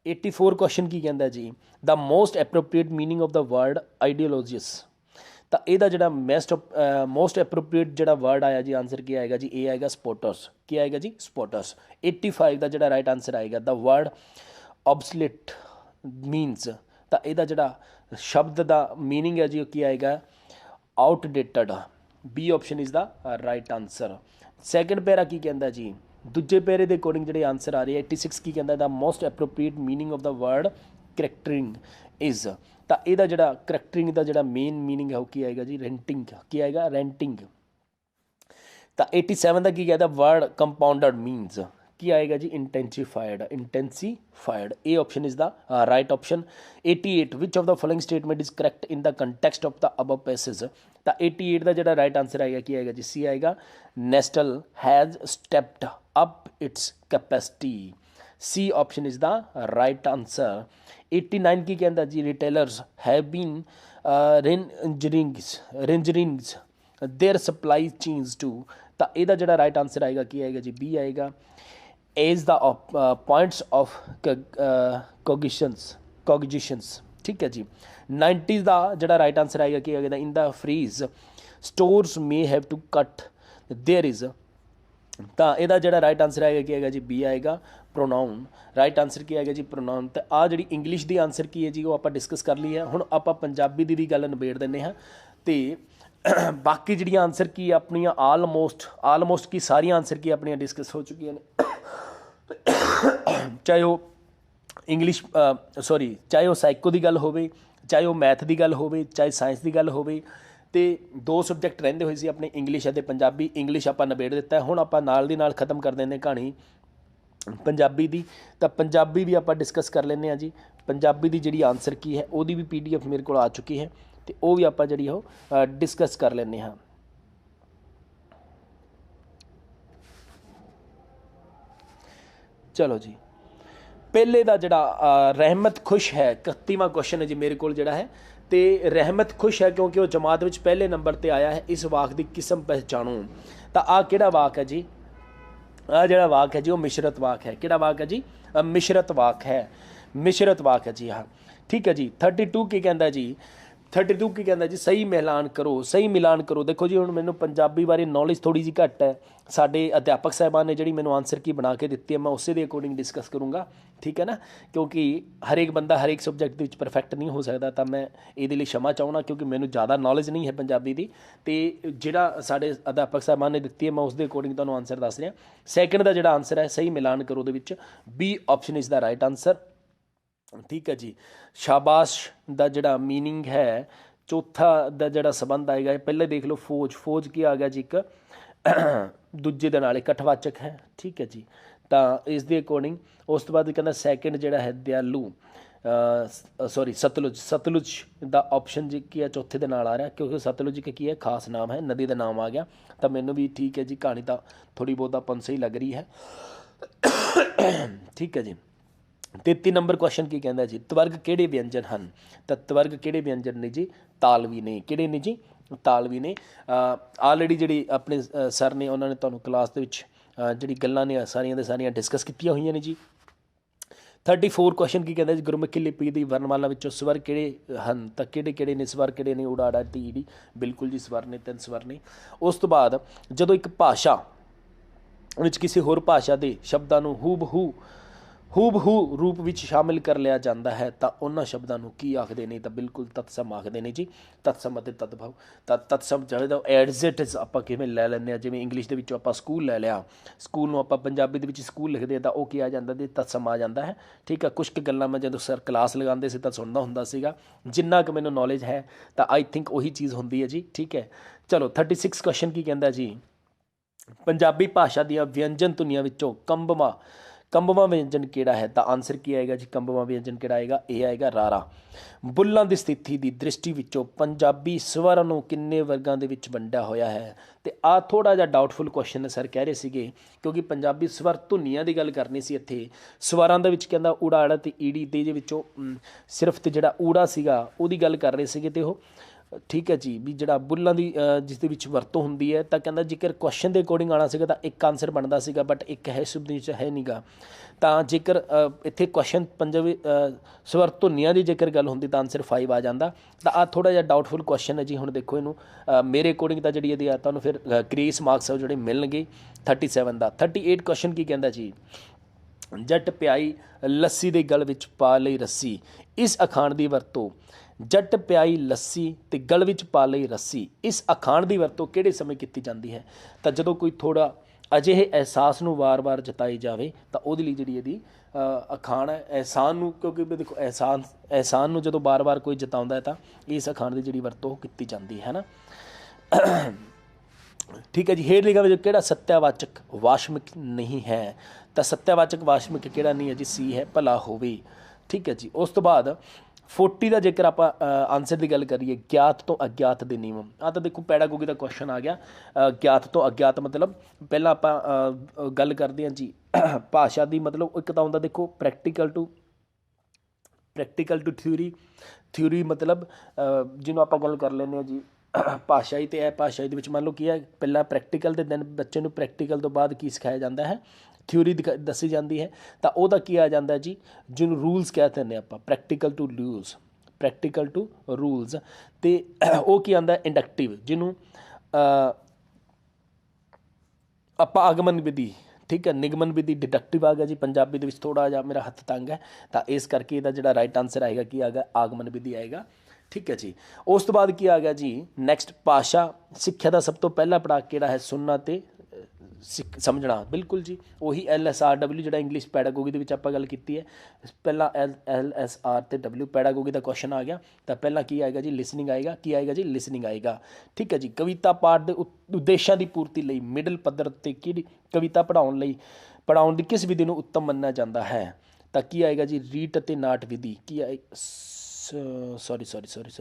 84 ਕੁਐਸਚਨ ਕੀ ਕਹਿੰਦਾ ਜੀ? The most appropriate meaning of the word ideologies. ਤਾਂ ਇਹਦਾ ਜਿਹੜਾ ਮੋਸਟ ਐਪਰੋਪਰੀਏਟ ਜਿਹੜਾ ਵਰਡ ਆਇਆ ਜੀ, ਆਨਸਰ ਕੀ ਆਏਗਾ ਜੀ? ਇਹ ਆਏਗਾ ਸਪੋਰਟਰਸ। ਕੀ ਆਏਗਾ ਜੀ? ਸਪੋਰਟਰਸ। 85 ਦਾ ਜਿਹੜਾ ਰਾਈਟ ਆਨਸਰ ਆਏਗਾ, ਦਾ ਵਰਡ ਔਬਸਲੇਟ ਮੀਨਸ। ਤਾਂ ਇਹਦਾ ਜਿਹੜਾ ਸ਼ਬਦ ਦਾ ਮੀਨਿੰਗ ਹੈ ਜੀ ਉਹ ਕੀ ਆਏਗਾ? Outdated. B option is the right answer. Second para ਕੀ ਕਹਿੰਦਾ ਜੀ? ਦੂਜੇ ਪੈਰੇ ਦੇ ਅਕੋਰਡਿੰਗ ਜਿਹੜੇ ਆਨਸਰ ਆ ਰਹੇ 86 ਕੀ ਕਹਿੰਦਾ? The most appropriate meaning of the word cratering is. ਤਾਂ ਇਹਦਾ ਜਿਹੜਾ ਕਰੈਕਟਰਿੰਗ ਦਾ ਜਿਹੜਾ ਮੇਨ ਮੀਨਿੰਗ ਹੈ ਉਹ ਕੀ ਆਏਗਾ ਜੀ? ਰੈਂਟਿੰਗ। ਕੀ ਆਏਗਾ? ਰੈਂਟਿੰਗ। ਤਾਂ 87 ਦਾ ਕੀ ਕਹਿੰਦਾ? Word ਕੰਪਾਊਂਡਡ means. ਕੀ ਆਏਗਾ ਜੀ intensified, intensified. A option is the right option. 88 which of the following statement is correct in the context of the above passage. ਤਾਂ 88 ਦਾ ਜਿਹੜਾ ਰਾਈਟ ਆਂਸਰ ਆਏਗਾ ਕੀ ਆਏਗਾ ਜੀ ਸੀ ਆਏਗਾ Nestle has stepped up its capacity. C option is the right answer. 89 की कहता जी retailers have been rejiggering their supply chains to. तो यदा जो राइट आंसर आएगा की आएगा जी बी आएगा as the points of cognitions. ठीक है जी। 90 का जो राइट आंसर आएगा की आएगा in the freeze stores may have to cut there is. तो यदा जो राइट आंसर आएगा की आएगा जी बी आएगा प्रोनाउन। राइट आंसर की आएगा जी प्रोनाउन। तो आ जी इंग्लिश की आंसर की है जी वो आप डिस्कस कर ली है। हुण आप पंजाबी की भी गल निबेड़ दिंदे हाँ। तो बाकी जी आंसर की अपन आलमोस्ट की सारी आंसर की अपन डिस्कस हो चुकी ने चाहे वो इंग्लिश चाहे वो साइको की गल होवे, चाहे वो मैथ की गल होवे, चाहे साइंस की गल होवे। तो 2 सबजैक्ट रहिंदे होए सी अपने इंग्लिश और पंजाबी। इंग्लिश आप निबेड़ दिता है। हुण आप नाल दी नाल खत्म कर देंगे कहानी पंजाबी दी। तो पंजाबी भी आप डिस्कस कर लें जी। पंजाबी की जी आंसर की है वो भी PDF मेरे को आ चुकी है। तो वो भी आप जी डिस्कस कर लें हाँ। चलो जी पहले का जड़ा रहमत खुश है 31वां क्वेश्चन है जी मेरे को जड़ा है। तो रहमत खुश है क्योंकि वो जमात में पहले नंबर पर आया है। इस वाक की किस्म पहचानो। तो आ किहड़ा वाक है जी, आ जड़ा वाक है जी वो मिशरत वाक है। किहड़ा वाक है जी मिशरत वाक है, मिशरत वाक है जी हाँ। ठीक है जी। 32 की कहता जी 32 की कहता जी सही मिलान करो, सही मिलान करो। देखो जी हुण मैनूं पंजाबी बारे नॉलेज थोड़ी जी घट है। साडे अध्यापक साहिबान ने जी मैनूं आंसर की बना के दित्ती है, मैं उस दे अकॉर्डिंग डिस्कस करूँगा। ठीक है ना, क्योंकि हरेक बंदा हरेक सबजैक्ट के परफेक्ट नहीं हो सकता। तो मैं ये क्षमा चाहना क्योंकि मैनूं ज़्यादा नॉलेज नहीं है पंजाबी की। तो जिहड़ा साडे अध्यापक साहिबान ने दित्ती है मैं उस दे अकॉर्डिंग तुहानूं आंसर दस रहा। सैकेंड का जिहड़ा आंसर है सही मिलान करो दे which B option is the right answer. ठीक है जी। शाबाश का जिहड़ा मीनिंग है चौथा का जिहड़ा संबंध आएगा पहले देख लो फौज, फौज की आ गया जी एक दूजे दे नाल इकट्ठवाचक है। ठीक है जी। तो इस दे अकॉर्डिंग उस तो बाद कहना सैकेंड जिहड़ा है दयालू सतलुज, सतलुज का ऑप्शन जी की है चौथे दे नाल आ रहा क्योंकि सतलुज एक की है खास नाम है, नदी का नाम आ गया। तो मैनू भी ठीक है जी कहानी तो थोड़ी बहुत अपन सही लग रही है। ठीक है जी। 33 नंबर क्वेश्चन की कहता जी तवर्ग किहड़े व्यंजन हैं। तो तवर्ग किहड़े व्यंजन ने जी तालवी ने। किहड़े ने जी तालवी ने। ऑलरेडी जी अपने सर ने उन्होंने तुहानूं क्लास दे विच जिहड़ी गल्लां ने सारियां दे सारियां डिस्कस कीतियां होईयां ने जी। 34 क्वेश्चन की कहता जी गुरमुखी लिपि की वर्णमाला विचों स्वर किहड़े हैं। तो किहड़े किहड़े ने स्वर किहड़े ने उड़ाड़ा ती ईड़ी बिल्कुल जी स्वर ने 3 स्वर ने। उस तो बाद जदों एक भाषा विच किसी होर भाषा के शब्दां नूं हूबहू रूप में शामिल कर लिया जाता है तो उन्होंने शब्दों को की आखते हैं। तो बिल्कुल तत्सम आखते हैं जी। तत्सम और तद्भव। तो तत्सम जो एडजिटिव्स आप किवें लै लैंदे जिवें इंग्लिश के आप स्कूल लै लिया, स्कूल में आप पंजाबी के स्कूल लिखते हैं तो वह क्या आ जाता जी तत्सम आ जाता है। ठीक है। कुछ गल्लां मैं जो सर क्लास लगाते सी तो सुनता हुंदा सीगा, जिन्ना कि मैनूं नॉलेज है तो आई थिंक वही चीज़ होंदी है जी। ठीक है। चलो 36 क्वेश्चन की कहता जी पंजाबी भाषा दी व्यंजन धुनियां विचों कंबवा व्यंजन किहड़ा है। तो आंसर की आएगा जी कंबवा व्यंजन किहड़ा आएगा ये आएगा रारा। बुल्लां दी स्थिति की दृष्टि विचों पंजाबी स्वरां नूं किन्ने वर्गां दे विच वंडिया होया है। तो आ थोड़ा जिहा डाउटफुल क्वेश्चन सर कह रहे सीगे क्योंकि पंजाबी स्वर धुनियां की गल करनी सी। इत्थे स्वरां दे विच कहंदा उड़ाड़ा ते ईड़ी ते जे विचों सिर्फ ते जिहड़ा ऊड़ा सीगा उहदी गल कर रहे सीगे ते ओह ठीक है जी भी जिहड़ा बुल्लां दी जिस दे विच वरतों हुंदी है। तो कहंदा जेकर क्वेश्चन के अकॉर्डिंग आना सीगा तो एक आंसर बनता सीगा बट एक है शब्द विच है नहीं गा। तो जेकर इत्थे क्वेश्चन पंजाबी स्वर धुनियां की जेकर गल होंदी तो आंसर 5 आ जाता। तो आ थोड़ा जिहा डाउटफुल क्वेश्चन है जी। हुण देखो इनू मेरे अकॉर्डिंग तो जी ये तुहानूं फिर ग्रेस मार्क्स है जिहड़े मिलणगे 37 का। 38 क्वेश्चन की कहता जी जट प्याई लस्सी दे गल विच पा लई रस्सी। इस अखाण की वरतों जट प्याई लस्सी ते गल विच पा लई रस्सी इस अखाण की वरतों किहड़े समय की जाती है। तो जदों कोई थोड़ा अजिहे एहसास नूं वार वार जताई जाए तो उहदे लई जिहड़ी इहदी अखाण है एहसान नूं क्योंकि देखो एहसान नूं जदों बार बार कोई जताउंदा है तो इस अखाण की जिहड़ी वरतों की जाती है ना। ठीक है जी। हेठ लिखा किहड़ा सत्यावाचक वाशमिक नहीं है। ਤਾਂ ਸੱਤਿਆਵਾਚਕ ਵਾਚਕ ਕਿਹੜਾ ਨਹੀਂ ਹੈ ਜੀ, ਸੀ ਹੈ ਭਲਾ ਹੋਵੇ। ਠੀਕ ਹੈ ਜੀ। ਉਸ ਤੋਂ ਬਾਅਦ 40 ਦਾ ਜੇਕਰ ਆਪਾਂ ਆਨਸਰ ਦੀ ਗੱਲ ਕਰੀਏ, ਗਿਆਤ ਤੋਂ ਅਗਿਆਤ ਦੇ ਨਿਯਮ। ਆ ਤਾਂ ਦੇਖੋ ਪੈਡਾਗੋਗੀ ਦਾ ਕੁਐਸਚਨ ਆ ਗਿਆ। ਗਿਆਤ ਤੋਂ ਅਗਿਆਤ ਮਤਲਬ ਪਹਿਲਾਂ ਆਪਾਂ ਗੱਲ ਕਰਦੇ ਹਾਂ ਜੀ ਭਾਸ਼ਾ ਦੀ, ਮਤਲਬ ਇੱਕ ਤਾਂ ਹੁੰਦਾ ਦੇਖੋ ਪ੍ਰੈਕਟੀਕਲ ਟੂ ਥਿਊਰੀ ਮਤਲਬ ਜਿਹਨੂੰ ਆਪਾਂ ਗੱਲ ਕਰ ਲੈਂਦੇ ਹਾਂ ਜੀ ਭਾਸ਼ਾਈ ਅਤੇ ਭਾਸ਼ਾਈ ਦੇ ਵਿੱਚ ਮੰਨ ਲਓ ਕੀ ਹੈ, ਪਹਿਲਾਂ ਪ੍ਰੈਕਟੀਕਲ ਦੇ ਦਿਨ ਬੱਚੇ ਨੂੰ ਪ੍ਰੈਕਟੀਕਲ ਤੋਂ ਬਾਅਦ ਕੀ ਸਿਖਾਇਆ ਜਾਂਦਾ ਹੈ, ਥਿਊਰੀ ਦੱਸੀ ਜਾਂਦੀ ਹੈ। ਤਾਂ ਉਹਦਾ ਕੀ ਆ ਜਾਂਦਾ ਜੀ, ਜਿਹਨੂੰ ਰੂਲਸ ਕਹਿ ਦਿੰਦੇ ਆਪਾਂ, ਪ੍ਰੈਕਟੀਕਲ ਟੂ ਰੂਲਸ। ਅਤੇ ਉਹ ਕੀ ਆਉਂਦਾ ਇੰਡਕਟਿਵ, ਜਿਹਨੂੰ ਆਪਾਂ ਆਗਮਨ ਵਿਧੀ, ਠੀਕ ਹੈ, ਨਿਗਮਨ ਵਿਧੀ ਡਿਡਕਟਿਵ ਆ ਗਿਆ ਜੀ। ਪੰਜਾਬੀ ਦੇ ਵਿੱਚ ਥੋੜ੍ਹਾ ਜਿਹਾ ਮੇਰਾ ਹੱਥ ਤੰਗ ਹੈ, ਤਾਂ ਇਸ ਕਰਕੇ ਇਹਦਾ ਜਿਹੜਾ ਰਾਈਟ ਆਨਸਰ ਆਏਗਾ ਕੀ ਆਏਗਾ, ਆਗਮਨ ਵਿਧੀ ਆਏਗਾ। ਠੀਕ ਹੈ ਜੀ। ਉਸ ਤੋਂ ਬਾਅਦ ਕੀ ਆ ਗਿਆ ਜੀ ਨੈਕਸਟ, ਭਾਸ਼ਾ ਸਿੱਖਿਆ ਦਾ ਸਭ ਤੋਂ ਪਹਿਲਾ ਪੜਾਅ ਕਿਹੜਾ ਹੈ, ਸੁਣਨਾ ਅਤੇ ਸਮਝਣਾ। ਬਿਲਕੁਲ ਜੀ, ਉਹੀ LSRW ਜਿਹੜਾ ਇੰਗਲਿਸ਼ ਪੈਡਾਗੋਗੀ ਦੇ ਵਿੱਚ ਆਪਾਂ ਗੱਲ ਕੀਤੀ ਹੈ। ਪਹਿਲਾਂ LSR ਅਤੇ W ਪੈਡਾਗੋਗੀ ਦਾ ਕੁਐਸਚਨ ਆ ਗਿਆ, ਤਾਂ ਪਹਿਲਾਂ ਕੀ ਆਏਗਾ ਜੀ, ਲਿਸਨਿੰਗ ਆਏਗਾ। ਕੀ ਆਏਗਾ ਜੀ, ਲਿਸਨਿੰਗ ਆਏਗਾ। ਠੀਕ ਹੈ ਜੀ। ਕਵਿਤਾ ਪਾਠ ਦੇ ਉਦੇਸ਼ਾਂ ਦੀ ਪੂਰਤੀ ਲਈ ਮਿਡਲ ਪੱਧਰ 'ਤੇ ਕਿਹੜੀ ਕਵਿਤਾ ਪੜ੍ਹਾਉਣ ਦੀ ਕਿਸ ਵਿਧੀ ਨੂੰ ਉੱਤਮ ਮੰਨਿਆ ਜਾਂਦਾ ਹੈ, ਤਾਂ ਕੀ ਆਏਗਾ ਜੀ, ਰੀਟ ਅਤੇ ਨਾਟ ਵਿਧੀ। ਕੀ ਆਏ ਸੌਰੀ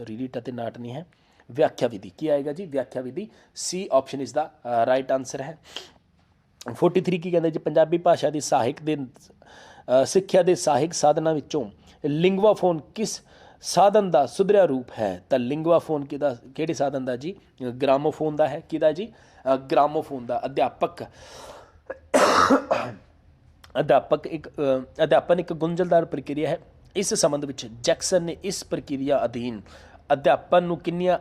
ਰੀਟ ਅਤੇ ਨਾਟ ਨਹੀਂ ਹੈ, ਵਿਆਖਿਆ ਵਿਧੀ। ਕੀ ਆਏਗਾ ਜੀ, ਵਿਆਖਿਆ ਵਿਧੀ। C option is the right answer ਹੈ। 43 ਕੀ ਕਹਿੰਦੇ ਜੀ, ਪੰਜਾਬੀ ਭਾਸ਼ਾ ਦੀ ਸਿੱਖਿਆ ਦੇ ਸਹਾਇਕ ਸਾਧਨਾਂ ਵਿੱਚੋਂ ਲਿੰਗੁਆਫੋਨ ਕਿਸ ਸਾਧਨ ਦਾ ਸੁਧਰਿਆ ਰੂਪ ਹੈ, ਤਾਂ ਲਿੰਗੁਆਫੋਨ ਕਿਹੜੇ ਸਾਧਨ ਦਾ ਜੀ, ਗ੍ਰਾਮੋਫੋਨ ਦਾ ਹੈ। ਕਿਹਦਾ ਜੀ, ਗ੍ਰਾਮੋਫੋਨ ਦਾ। ਅਧਿਆਪਨ ਇੱਕ ਗੁੰਝਲਦਾਰ ਪ੍ਰਕਿਰਿਆ ਹੈ। ਇਸ ਸੰਬੰਧ ਵਿੱਚ ਜੈਕਸਨ ਨੇ ਇਸ ਪ੍ਰਕਿਰਿਆ ਅਧੀਨ ਅਧਿਆਪਨ ਨੂੰ ਕਿੰਨੀਆਂ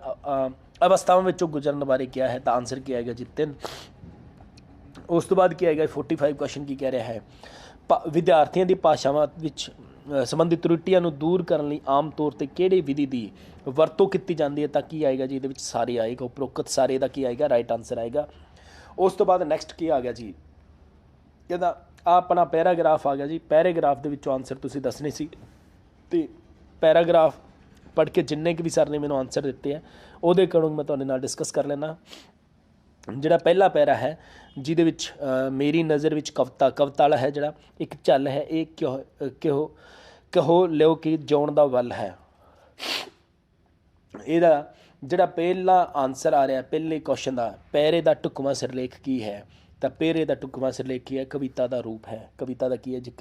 ਅਵਸਥਾਵਾਂ ਵਿੱਚੋਂ ਗੁਜ਼ਰਨ ਬਾਰੇ ਕਿਹਾ ਹੈ, ਤਾਂ ਆਨਸਰ ਕੀ ਆਏਗਾ ਜੀ, 3। ਉਸ ਤੋਂ ਬਾਅਦ ਕੀ ਆਏਗਾ 45 ਕੁਐਸਚਨ ਕੀ ਕਹਿ ਰਿਹਾ ਹੈ, ਵਿਦਿਆਰਥੀਆਂ ਦੀ ਭਾਸ਼ਾਵਾਂ ਵਿੱਚ ਸੰਬੰਧਿਤ ਤਰੁੱਟੀਆਂ ਨੂੰ ਦੂਰ ਕਰਨ ਲਈ ਆਮ ਤੌਰ 'ਤੇ ਕਿਹੜੇ ਵਿਧੀ ਦੀ ਵਰਤੋਂ ਕੀਤੀ ਜਾਂਦੀ ਹੈ, ਤਾਂ ਕੀ ਆਏਗਾ ਜੀ, ਇਹਦੇ ਵਿੱਚ ਸਾਰੇ ਆਏਗਾ, ਉਪਰੋਕਤ ਸਾਰੇ ਦਾ ਕੀ ਆਏਗਾ, ਰਾਈਟ ਆਨਸਰ ਆਏਗਾ। ਉਸ ਤੋਂ ਬਾਅਦ ਨੈਕਸਟ ਕੀ ਆ ਗਿਆ ਜੀ, ਇਹਦਾ ਆਪਣਾ ਪੈਰਾਗ੍ਰਾਫ ਆ ਗਿਆ ਜੀ। ਪੈਰਾਗ੍ਰਾਫ ਦੇ ਵਿੱਚੋਂ ਆਨਸਰ ਤੁਸੀਂ ਦੱਸਣੇ ਸੀ, ਅਤੇ ਪੈਰਾਗ੍ਰਾਫ ਪੜ੍ਹ ਕੇ ਜਿੰਨੇ ਕੁ ਵੀ ਸਰ ਨੇ ਮੈਨੂੰ ਆਨਸਰ ਦਿੱਤੇ ਹੈ ਉਹਦੇ ਅਕੋਰਡਿੰਗ ਮੈਂ ਤੁਹਾਡੇ ਨਾਲ ਡਿਸਕਸ ਕਰ ਲੈਂਦਾ। ਜਿਹੜਾ ਪਹਿਲਾ ਪੈਰਾ ਹੈ ਜਿਹਦੇ ਵਿੱਚ ਮੇਰੀ ਨਜ਼ਰ ਵਿੱਚ ਕਵਿਤਾਲਾ ਹੈ, ਜਿਹੜਾ ਇੱਕ ਝੱਲ ਹੈ, ਇਹ ਕਹੋ ਲਿਓ ਕਿ ਜਿਉਣ ਦਾ ਵੱਲ ਹੈ। ਇਹਦਾ ਜਿਹੜਾ ਪਹਿਲਾ ਆਨਸਰ ਆ ਰਿਹਾ ਪਹਿਲੇ ਕੁਐਸਚਨ ਦਾ, ਪੈਰੇ ਦਾ ਢੁਕਵਾਂ ਸਿਰਲੇਖ ਕੀ ਹੈ, ਤਾਂ ਪੈਰੇ ਦਾ ਢੁਕਵਾਂ ਸਿਰਲੇਖ ਕੀ ਹੈ, ਕਵਿਤਾ ਦਾ ਰੂਪ ਹੈ। ਕਵਿਤਾ ਦਾ ਕੀ ਹੈ ਜੀ,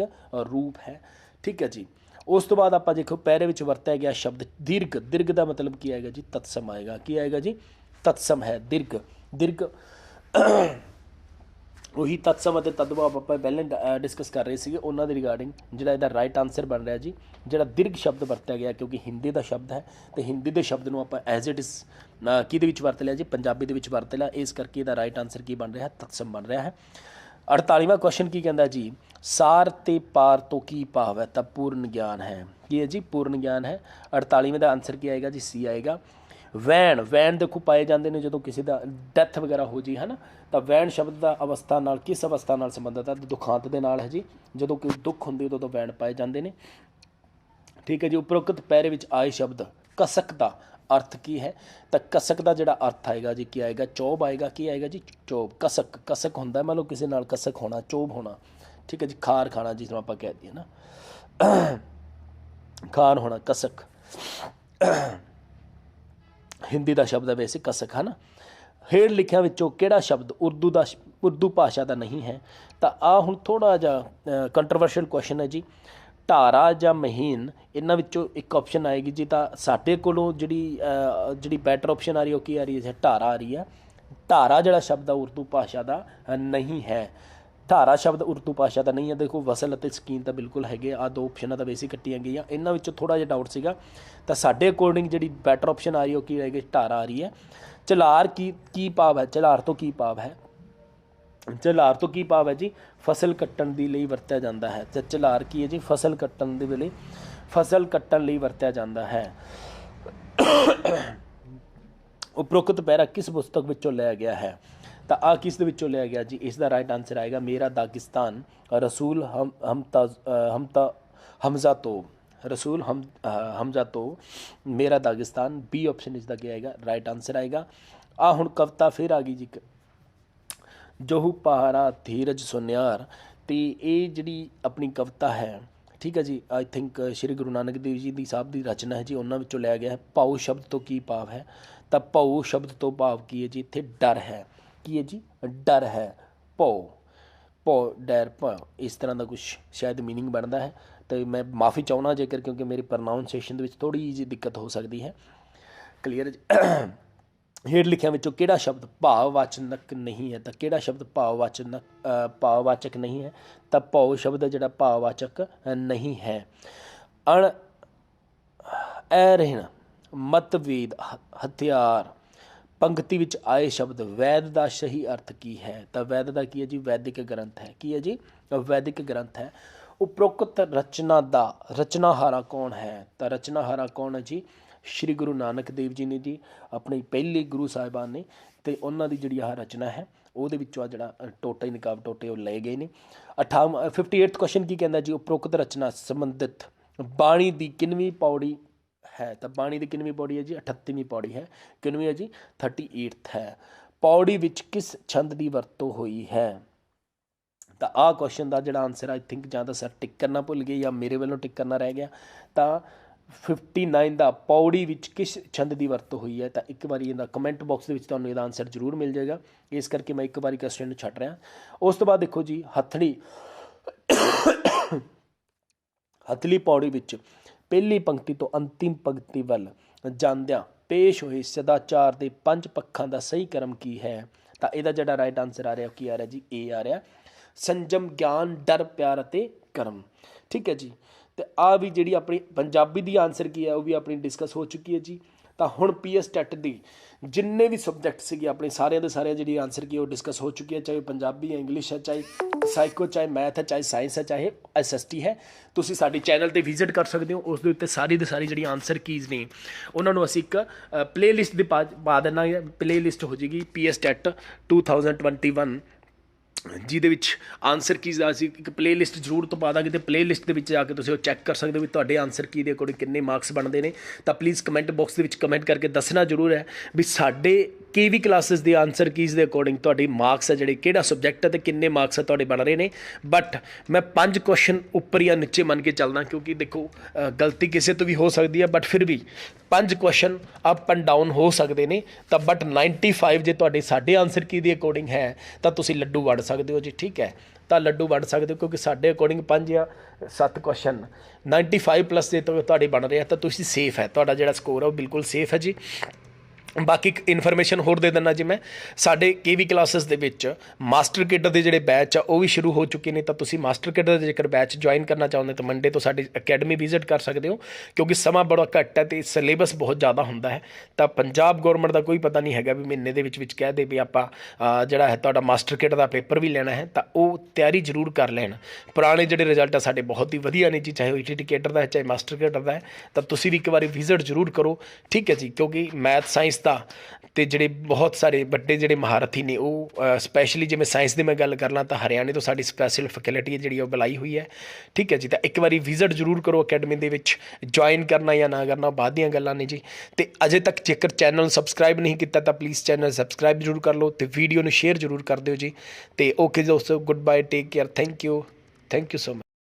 ਰੂਪ ਹੈ। ਠੀਕ ਹੈ ਜੀ। ਉਸ ਤੋਂ ਬਾਅਦ ਆਪਾਂ ਦੇਖੋ ਪੈਰੇ ਵਿੱਚ ਵਰਤਿਆ ਗਿਆ ਸ਼ਬਦ ਦੀਰਘ ਦਾ ਮਤਲਬ ਕੀ ਆਏਗਾ ਜੀ, ਤਤਸਮ ਆਏਗਾ। ਕੀ ਆਏਗਾ ਜੀ, ਤਤਸਮ ਹੈ। ਦੀਰਘ ਉਹੀ ਤਤਸਮ ਅਤੇ ਤਦਭਾਵ ਆਪਾਂ ਪਹਿਲਾਂ ਡਿਸਕਸ ਕਰ ਰਹੇ ਸੀਗੇ, ਉਹਨਾਂ ਦੇ ਰਿਗਾਰਡਿੰਗ ਜਿਹੜਾ ਇਹਦਾ ਰਾਈਟ ਆਨਸਰ ਬਣ ਰਿਹਾ ਜੀ, ਜਿਹੜਾ ਦੀਰਘ ਸ਼ਬਦ ਵਰਤਿਆ ਗਿਆ ਕਿਉਂਕਿ ਹਿੰਦੀ ਦਾ ਸ਼ਬਦ ਹੈ, ਅਤੇ ਹਿੰਦੀ ਦੇ ਸ਼ਬਦ ਨੂੰ ਆਪਾਂ ਐਜ਼ ਇਟ ਇਜ਼ ਕਿਹਦੇ ਵਿੱਚ ਵਰਤ ਲਿਆ ਜੀ, ਪੰਜਾਬੀ ਦੇ ਵਿੱਚ ਵਰਤ ਲਿਆ। ਇਸ ਕਰਕੇ ਇਹਦਾ ਰਾਈਟ ਆਨਸਰ ਕੀ ਬਣ ਰਿਹਾ, ਤਤਸਮ ਬਣ ਰਿਹਾ ਹੈ। 48ਵਾਂ ਕੁਐਸਚਨ ਕੀ ਕਹਿੰਦਾ ਜੀ, ਸਾਰ ਤੇ ਪਾਰ ਤੋਂ ਕੀ ਭਾਵ ਹੈ, ਤਾਂ ਪੂਰਨ ਗਿਆਨ ਹੈ। ਕੀ ਹੈ ਜੀ, ਪੂਰਨ ਗਿਆਨ ਹੈ। 48ਵੇਂ ਦਾ ਆਨਸਰ ਕੀ ਆਏਗਾ ਜੀ, ਸੀ ਆਏਗਾ। ਵੈਣ ਦੇਖੋ ਪਾਏ ਜਾਂਦੇ ਨੇ ਜਦੋਂ ਕਿਸੇ ਦਾ ਡੈਥ ਵਗੈਰਾ ਹੋ ਜੀ, ਹੈ ਨਾ, ਤਾਂ ਵੈਣ ਸ਼ਬਦ ਦਾ ਅਵਸਥਾ ਨਾਲ ਕਿਸ ਅਵਸਥਾ ਨਾਲ ਸੰਬੰਧਿਤ ਹੈ, ਦੁਖਾਂਤ ਦੇ ਨਾਲ ਹੈ ਜੀ। ਜਦੋਂ ਕੋਈ ਦੁੱਖ ਹੁੰਦੀ ਉਦੋਂ ਵੈਣ ਪਾਏ ਜਾਂਦੇ ਨੇ। ਠੀਕ ਹੈ ਜੀ। ਉਪਰੋਕਤ ਪੈਰੇ ਵਿੱਚ ਆਏ ਸ਼ਬਦ ਕਸਕ ਦਾ ਅਰਥ ਕੀ ਹੈ, ਤਾਂ ਕਸਕ ਦਾ ਜਿਹੜਾ ਅਰਥ ਆਏਗਾ ਜੀ ਕੀ ਆਏਗਾ, ਚੋਬ ਆਏਗਾ। ਕੀ ਆਏਗਾ ਜੀ, ਚੋਬ। ਕਸਕ ਹੁੰਦਾ ਮੰਨ ਲਓ ਕਿਸੇ ਨਾਲ ਕਸਕ ਹੋਣਾ, ਚੋਬ ਹੋਣਾ। ਠੀਕ ਹੈ ਜੀ। ਖਾਰ ਖਾਣਾ ਜਿਸ ਨੂੰ ਆਪਾਂ ਕਹਿ ਦਈਏ ਨਾ, ਖਾਰ ਹੋਣਾ, ਕਸਕ ਹਿੰਦੀ ਦਾ ਸ਼ਬਦ ਹੈ ਵੈਸੇ ਕਸਕ, ਹੈ ਨਾ। ਹੇਠ ਲਿਖਿਆਂ ਵਿੱਚੋਂ ਕਿਹੜਾ ਸ਼ਬਦ ਉਰਦੂ ਭਾਸ਼ਾ ਦਾ ਨਹੀਂ ਹੈ, ਤਾਂ ਆਹ ਹੁਣ ਥੋੜ੍ਹਾ ਜਿਹਾ ਕੰਟਰੋਵਰਸ਼ੀਅਲ ਕੁਐਸਚਨ ਹੈ ਜੀ। ਢਾਰਾ ਜਾਂ ਮਹੀਨ, ਇਹਨਾਂ ਵਿੱਚੋਂ ਇੱਕ ਆਪਸ਼ਨ ਆਏਗੀ ਜੀ, ਤਾਂ ਸਾਡੇ ਕੋਲੋਂ ਜਿਹੜੀ ਬੈਟਰ ਆਪਸ਼ਨ ਆ ਰਹੀ ਉਹ ਕੀ ਆ ਰਹੀ ਹੈ, ਢਾਰਾ ਆ ਰਹੀ ਹੈ। ਢਾਰਾ ਜਿਹੜਾ ਸ਼ਬਦ ਆ ਉਰਦੂ ਭਾਸ਼ਾ ਦਾ ਨਹੀਂ ਹੈ। ਢਾਰਾ ਸ਼ਬਦ ਉਰਦੂ ਭਾਸ਼ਾ ਦਾ ਨਹੀਂ ਹੈ। ਦੇਖੋ ਵਸਲ ਅਤੇ ਸਕੀਨ ਤਾਂ ਬਿਲਕੁਲ ਹੈਗੇ, ਆਹ ਦੋ ਆਪਸ਼ਨਾਂ ਤਾਂ ਵੈਸੇ ਕੱਟੀਆਂ ਗਈਆਂ, ਇਹਨਾਂ ਵਿੱਚੋਂ ਥੋੜ੍ਹਾ ਜਿਹਾ ਡਾਊਟ ਸੀਗਾ। ਤਾਂ ਸਾਡੇ ਅਕੋਰਡਿੰਗ ਜਿਹੜੀ ਬੈਟਰ ਆਪਸ਼ਨ ਆ ਰਹੀ ਉਹ ਕੀ ਰਹੇਗੀ, ਢਾਰਾ ਆ ਰਹੀ ਹੈ। ਝਲਾਰ ਕੀ ਭਾਵ ਹੈ, ਝਲਾਰ ਤੋਂ ਕੀ ਭਾਵ ਹੈ, ਝਲਾਰ ਤੋਂ ਕੀ ਭਾਵ ਹੈ ਜੀ, ਫਸਲ ਕੱਟਣ ਦੇ ਲਈ ਵਰਤਿਆ ਜਾਂਦਾ ਹੈ। ਅਤੇ ਝਲਾਰ ਕੀ ਹੈ ਜੀ, ਫਸਲ ਕੱਟਣ ਦੇ ਵੇਲੇ ਫਸਲ ਕੱਟਣ ਲਈ ਵਰਤਿਆ ਜਾਂਦਾ ਹੈ। ਉਪਰੋਕਤ ਪੈਰਾ ਕਿਸ ਪੁਸਤਕ ਵਿੱਚੋਂ ਲਿਆ ਗਿਆ ਹੈ, ਤਾਂ ਆਹ ਕਿਸ ਦੇ ਵਿੱਚੋਂ ਲਿਆ ਗਿਆ ਜੀ, ਇਸ ਦਾ ਰਾਈਟ ਆਨਸਰ ਆਏਗਾ ਮੇਰਾ ਦਾਗਿਸਤਾਨ ਰਸੂਲ ਹਮਜ਼ਾ ਤੋਂ ਮੇਰਾ ਦਾਗਿਸਤਾਨ। ਬੀ ਆਪਸ਼ਨ ਇਸ ਦਾ ਕੀ ਆਏਗਾ, ਰਾਈਟ ਆਨਸਰ ਆਏਗਾ। ਹੁਣ ਕਵਿਤਾ ਫਿਰ ਆ ਗਈ ਜੀ, ਜੋਹੂ ਪਹਾਰਾ ਧੀਰਜ ਸੁਨਿਆਰ तो ये जी अपनी कविता है, ठीक है जी, आई थिंक श्री गुरु नानक देव जी की साहब की रचना है जी, उन्होंने विचों लिया गया है। भाऊ शब्द तो की भाव है, तो भाऊ शब्द तो भाव की है जी, इत्थे डर है, की है जी, डर है। भाऊ भाऊ डर भाव, इस तरह का कुछ शायद मीनिंग बनता है। तो मैं माफ़ी चाहना जेकर, क्योंकि मेरी प्रनाउंसिएशन थोड़ी जी दिक्कत हो सकती है। क्लीयर जी। हेठ लिखिया विचों किहड़ा शब्द भाववाचक नहीं है, तो किहड़ा शब्द भाववाचक नहीं है, तो भाव शब्द जिहड़ा भाववाचक नहीं है। अण अरहिण मतभेद हथियार पंक्ति विच आए शब्द वैद का सही अर्थ की है, तो वैद का की है जी, वैदिक ग्रंथ है, की है जी, वैदिक ग्रंथ है। उपरोक्त रचना का रचनाहारा कौन है, तो रचनाहारा कौन है जी, श्री गुरु नानक देव जी ने जी, अपने पहले गुरु साहिबान ने, तो उन्होंने जी आह रचना है ਉਹਦੇ ਵਿੱਚੋਂ ਜਿਹੜਾ ਟੋਟੇ ਨਕਾਬ ਟੋਟੇ ਉਹ ਲਏ ਗਏ ਨੇ। 58th क्वेश्चन की कहता जी, उपरोक्त रचना संबंधित बाणी की किनवीं पौड़ी है, तो बाणी की किनवीं पौड़ी है जी, 38वीं पौड़ी है। किनवीं है जी, 38th है। पौड़ी विच किस छंद की वरतों हुई है, तो आह क्वेश्चन का जोड़ा आंसर आई थिंक ਜਾਂ ਤਾਂ सर टिक करना भुल गए या मेरे वालों टिक करना रह गया। तो 59 का पौड़ी विच किस छंद की वरतों हुई है, तो एक बार इहदा कमेंट बॉक्स के तुहानूं इहदा आंसर जरूर मिल जाएगा, इस करके मैं एक बार क्वेश्चन छड्ड रहा। उस तो बाद देखो जी, हथड़ी हथली पौड़ी विच पहली पंक्ति तो अंतिम पंक्ति वल जांदियां पेश होए सदाचार के 5 पक्षां का सही क्रम की है, तो इहदा जिहड़ा राइट आंसर आ रहा की आ रहा जी, ए आ रहा संजम ज्ञान डर प्यार अते कर्म। ठीक है जी। तो आ भी जी अपनी पंजाबी की आंसर की है, वह भी अपनी डिस्कस हो चुकी है जी। तो हुण PS टैट की जिन्ने भी सबजैक्ट से अपने सारे के सारे जी आंसर की डिस्कस हो चुकी है, चाहे पंजाबी है, इंग्लिश है, चाहे साइको, चाहे मैथ है, चाहे साइंस है, चाहे SST है। तुसीं साडे चैनल पर विजिट कर सकते हो, उस दे उत्ते सारी दी सारी जी आंसर कीज़ ने उन्होंने असीं एक प्ले लिस्ट दी पा देना, प्ले लिस्ट हो जाएगी PS टैट 2021 ਜਿਹਦੇ ਵਿੱਚ ਆਨਸਰ ਕੀ ਦਾ ਅਸੀਂ ਇੱਕ ਪਲੇ ਲਿਸਟ ਜ਼ਰੂਰ ਤੋਂ ਪਾ ਦਾਂਗੇ, ਤੇ ਪਲੇ ਲਿਸਟ ਦੇ ਵਿੱਚ ਜਾ ਕੇ ਤੁਸੀਂ ਉਹ ਚੈੱਕ ਕਰ ਸਕਦੇ ਹੋ ਵੀ ਤੁਹਾਡੇ ਆਨਸਰ ਕੀ ਦੇ ਅਕੋਰਡਿੰਗ ਕਿੰਨੇ ਮਾਰਕਸ ਬਣਦੇ ਨੇ। ਤਾਂ ਪਲੀਜ਼ ਕਮੈਂਟ ਬਾਕਸ ਦੇ ਵਿੱਚ ਕਮੈਂਟ ਕਰਕੇ ਦੱਸਣਾ ਜ਼ਰੂਰ ਹੈ ਵੀ ਸਾਡੇ KV ਕਲਾਸਿਸ ਦੇ ਆਨਸਰ ਕੀਜ਼ ਦੇ ਅਕੋਰਡਿੰਗ ਤੁਹਾਡੀ ਮਾਰਕਸ ਹੈ ਜਿਹੜੇ ਕਿਹੜਾ ਸਬਜੈਕਟ ਹੈ ਤੇ ਕਿੰਨੇ ਮਾਰਕਸ ਹੈ ਤੁਹਾਡੇ ਬਣ ਰਹੇ ਨੇ। ਬਟ ਮੈਂ 5 ਕੁਐਸਚਨ ਉੱਪਰ ਜਾਂ ਨੀਚੇ ਮੰਨ ਕੇ ਚੱਲਦਾ, ਕਿਉਂਕਿ ਦੇਖੋ ਗਲਤੀ ਕਿਸੇ ਤੋਂ ਵੀ ਹੋ ਸਕਦੀ ਹੈ, ਬਟ ਫਿਰ ਵੀ 5 ਕੁਐਸਚਨ ਅਪ ਐਂਡ ਡਾਊਨ ਹੋ ਸਕਦੇ ਨੇ। ਤਾਂ ਬਟ 95 ਜੇ ਤੁਹਾਡੇ ਸਾਡੇ ਆਨਸਰ ਕੀ ਦੇ ਅਕੋਰਡਿੰਗ ਹੈ ਤਾਂ ਤੁਸੀਂ ਲੱਡੂ ਵੜ ਸਕਦੇ ਹੋ ਜੀ। ਠੀਕ ਹੈ, ਤਾਂ ਲੱਡੂ ਵੜ ਸਕਦੇ ਹੋ, ਕਿਉਂਕਿ ਸਾਡੇ ਅਕੋਰਡਿੰਗ 5 ਜਾਂ 7 ਕੁਐਸਚਨ 95 ਪਲੱਸ ਜੇ ਤੁਹਾਡੇ ਬਣ ਰਿਹਾ ਤਾਂ ਤੁਸੀਂ ਸੇਫ ਹੈ, ਤੁਹਾਡਾ ਜਿਹੜਾ ਸਕੋਰ ਹੈ ਉਹ ਬਿਲਕੁਲ ਸੇਫ ਹੈ ਜੀ। ਬਾਕੀ ਇੱਕ ਇਨਫੋਰਮੇਸ਼ਨ ਹੋਰ ਦੇ ਦਿੰਦਾ ਜੀ ਮੈਂ, ਸਾਡੇ KV ਕਲਾਸਿਸ ਦੇ ਵਿੱਚ ਮਾਸਟਰ ਕਿਡਰ ਦੇ ਜਿਹੜੇ ਬੈਚ ਆ ਉਹ ਵੀ ਸ਼ੁਰੂ ਹੋ ਚੁੱਕੇ ਨੇ। ਤਾਂ ਤੁਸੀਂ ਮਾਸਟਰ ਕਿਡਰ ਦੇ ਜੇਕਰ ਬੈਚ ਜੁਆਇਨ ਕਰਨਾ ਚਾਹੁੰਦੇ ਤਾਂ ਮੰਡੇ ਤੋਂ ਸਾਡੀ ਅਕੈਡਮੀ ਵਿਜ਼ਿਟ ਕਰ ਸਕਦੇ ਹੋ, ਕਿਉਂਕਿ ਸਮਾਂ ਬੜਾ ਘੱਟ ਹੈ ਅਤੇ ਸਿਲੇਬਸ ਬਹੁਤ ਜ਼ਿਆਦਾ ਹੁੰਦਾ ਹੈ। ਤਾਂ ਪੰਜਾਬ ਗੌਰਮੈਂਟ ਦਾ ਕੋਈ ਪਤਾ ਨਹੀਂ ਹੈਗਾ ਵੀ ਮਹੀਨੇ ਦੇ ਵਿੱਚ ਕਹਿ ਦੇ ਵੀ ਆਪਾਂ ਜਿਹੜਾ ਹੈ ਤੁਹਾਡਾ ਮਾਸਟਰ ਕਿਡ ਦਾ ਪੇਪਰ ਵੀ ਲੈਣਾ ਹੈ, ਤਾਂ ਉਹ ਤਿਆਰੀ ਜ਼ਰੂਰ ਕਰ ਲੈਣ। ਪੁਰਾਣੇ ਜਿਹੜੇ ਰਿਜ਼ਲਟ ਆ ਸਾਡੇ ਬਹੁਤ ਹੀ ਵਧੀਆ ਨੇ ਜੀ, ਚਾਹੇ ਉਹ ETT ਕੇਡਰ ਦਾ ਹੈ ਚਾਹੇ ਮਾਸਟਰ ਕਿਡਰ ਦਾ ਹੈ, ਤਾਂ ਤੁਸੀਂ ਵੀ ਇੱਕ ਵਾਰੀ ਵਿਜ਼ਿਟ ਜ਼ਰੂਰ ਕਰੋ। ਠੀਕ ਹੈ ਜੀ, ਕਿਉਂਕਿ ਮੈਥ ਸਾਇੰਸ ਦਾ ਤੇ ਜਿਹੜੇ ਬਹੁਤ ਸਾਰੇ ਵੱਡੇ ਜਿਹੜੇ ਮਹਾਰਥੀ ਨੇ ਉਹ ਸਪੈਸ਼ਲੀ ਜਿਵੇਂ ਸਾਇੰਸ ਦੀ ਮੈਂ ਗੱਲ ਕਰ ਲਾਂ ਤਾਂ ਹਰਿਆਣੇ ਤੋਂ ਸਾਡੀ ਸਪੈਸ਼ਲ ਫੈਕਲਟੀ ਹੈ ਜਿਹੜੀ ਉਹ ਬੁਲਾਈ ਹੋਈ ਹੈ। ਠੀਕ ਹੈ ਜੀ, ਤਾਂ ਇੱਕ ਵਾਰੀ ਵਿਜ਼ਿਟ ਜ਼ਰੂਰ ਕਰੋ ਅਕੈਡਮੀ ਦੇ ਵਿੱਚ। ਜੁਆਇਨ ਕਰਨਾ ਜਾਂ ਨਾ ਕਰਨਾ ਬਾਅਦ ਦੀਆਂ ਗੱਲਾਂ ਨੇ ਜੀ। ਅਤੇ ਅਜੇ ਤੱਕ ਜੇਕਰ ਚੈਨਲ ਸਬਸਕ੍ਰਾਈਬ ਨਹੀਂ ਕੀਤਾ ਤਾਂ ਪਲੀਜ਼ ਚੈਨਲ ਸਬਸਕ੍ਰਾਈਬ ਜ਼ਰੂਰ ਕਰ ਲਓ ਅਤੇ ਵੀਡੀਓ ਨੂੰ ਸ਼ੇਅਰ ਜ਼ਰੂਰ ਕਰ ਦਿਓ ਜੀ। ਅਤੇ ਓਕੇ ਦੋਸਤੋ, good bye, take care, thank you so much.